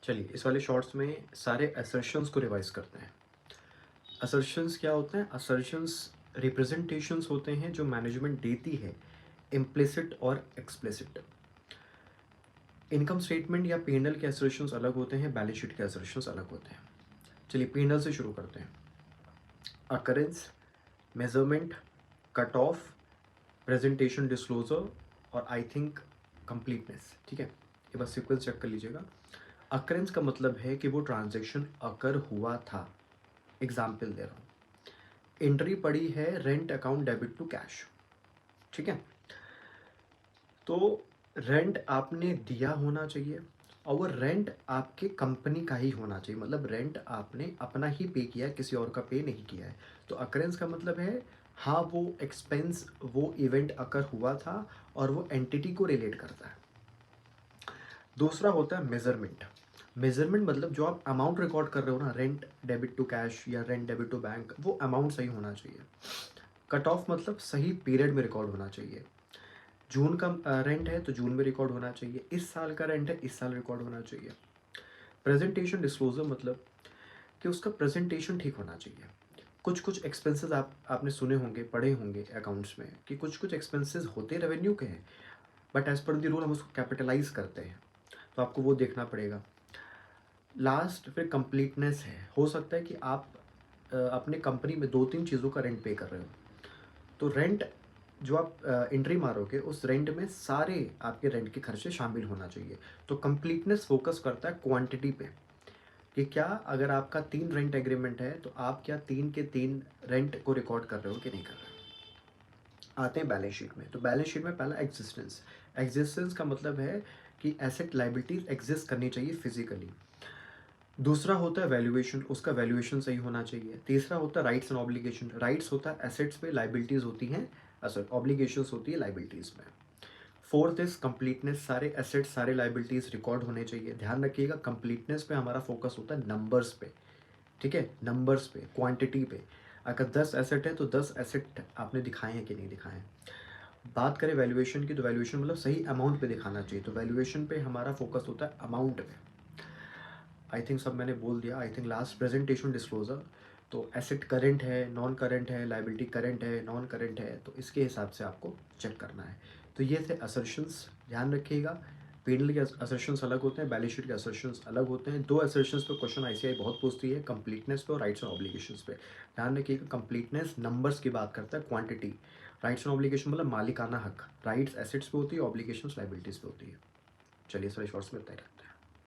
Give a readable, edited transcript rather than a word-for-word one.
चलिए इस वाले शॉर्ट्स में सारे असर्शंस को रिवाइज करते हैं। असर्शंस क्या होते हैं? असर्शंस रिप्रेजेंटेशंस होते हैं जो मैनेजमेंट देती है, इम्प्लिसिट और एक्सप्लिसिट। इनकम स्टेटमेंट या पी&एल के असर्शंस अलग होते हैं, बैलेंस शीट के असर्शंस अलग होते हैं। चलिए पी&एल से शुरू करते हैं। Occurrence, measurement, cut off, presentation disclosure और आई थिंक कंप्लीटनेस। ठीक है, ये बस सीक्वेंस चेक कर लीजिएगा। अकरेंस का मतलब है कि वो ट्रांजैक्शन अकर हुआ था। एग्जाम्पल दे रहा हूँ, एंट्री पड़ी है rent account debit to cash. ठीक है, तो रेंट आपने दिया होना चाहिए और वो रेंट आपके कंपनी का ही होना चाहिए, मतलब रेंट आपने अपना ही पे किया है, किसी और का पे नहीं किया है। तो अकरेंस का मतलब है हाँ वो एक्सपेंस, वो इवेंट अकर हुआ था और वो एंटिटी को रिलेट करता है। दूसरा होता है मेजरमेंट। मेजरमेंट मतलब जो आप अमाउंट रिकॉर्ड कर रहे हो ना, रेंट डेबिट टू कैश या रेंट डेबिट टू बैंक, वो अमाउंट सही होना चाहिए। कट ऑफ मतलब सही पीरियड में रिकॉर्ड होना चाहिए। जून का रेंट है तो जून में रिकॉर्ड होना चाहिए, इस साल का रेंट है इस साल रिकॉर्ड होना चाहिए। प्रेजेंटेशन डिस्क्लोजर मतलब कि उसका प्रेजेंटेशन ठीक होना चाहिए। कुछ कुछ एक्सपेंसेस आपने सुने होंगे, पढ़े होंगे अकाउंट्स में कि कुछ कुछ एक्सपेंसेस होते रेवेन्यू के हैं, but as per the rule हम उसको कैपिटलाइज करते हैं, तो आपको वो देखना पड़ेगा। लास्ट फिर कंप्लीटनेस है। हो सकता है कि आप अपने कंपनी में 2-3 चीज़ों का रेंट पे कर रहे हो, तो रेंट जो आप एंट्री मारोगे उस रेंट में सारे आपके रेंट के खर्चे शामिल होना चाहिए। तो कंप्लीटनेस फोकस करता है क्वांटिटी पे, कि क्या अगर आपका 3 रेंट एग्रीमेंट है तो आप क्या 3 के 3 रेंट को रिकॉर्ड कर रहे हो कि नहीं कर रहे हो। आते हैं बैलेंस शीट में। तो बैलेंस शीट में पहला एग्जिस्टेंस। एग्जिस्टेंस का मतलब है कि एसेट लाइबिलिटीज एग्जिस्ट करनी चाहिए फिजिकली। दूसरा होता है वैल्यूएशन, उसका वैल्यूएशन सही होना चाहिए। तीसरा होता है राइट्स एंड ऑब्लिगेशन। राइट्स होता है एसेट्स पे, लाइबिलिटीज होती हैं असर, ऑब्लिगेशंस होती है लाइबिलिटीज में। फोर्थ इज कंप्लीटनेस, सारे एसेट्स सारे लाइबिलिटीज रिकॉर्ड होने चाहिए। ध्यान रखिएगा कंप्लीटनेस पे हमारा फोकस होता है नंबर्स पे। ठीक है, नंबर्स पे, क्वांटिटी पे। अगर 10 एसेट है तो 10 एसेट आपने दिखाए हैं कि नहीं दिखाए हैं। बात करें वैल्यूएशन की, तो वैल्यूएशन मतलब सही अमाउंट पे दिखाना चाहिए, तो वैल्यूएशन पे हमारा फोकस होता है अमाउंट पे। आई थिंक सब मैंने बोल दिया। I think last presentation disclosure, तो एसेट करंट है, नॉन करंट है, लाइबिलिटी करंट है, नॉन करंट है, तो इसके हिसाब से आपको चेक करना है। तो ये थे असर्शंस, ध्यान रखिएगा। पीएनएल के असर्शंस अलग होते हैं, बैलेंस शीट के असर्शंस अलग होते हैं। दो असर्शंस पे क्वेश्चन आईसीआई बहुत पूछती है, कंप्लीटनेस पे और राइट्स एंड ऑब्लिगेशंस पे। ध्यान रखिएगा कंप्लीटनेस नंबर्स की बात करता है, क्वांटिटी। राइट्स एंड ऑब्लिगेशन मतलब मालिकाना हक, राइट्स एसेट्स पे होती है, ऑब्लिगेशंस लाइबिलिटीज पे होती है। चलिए सर शॉर्ट्स में इतना ही रखते हैं।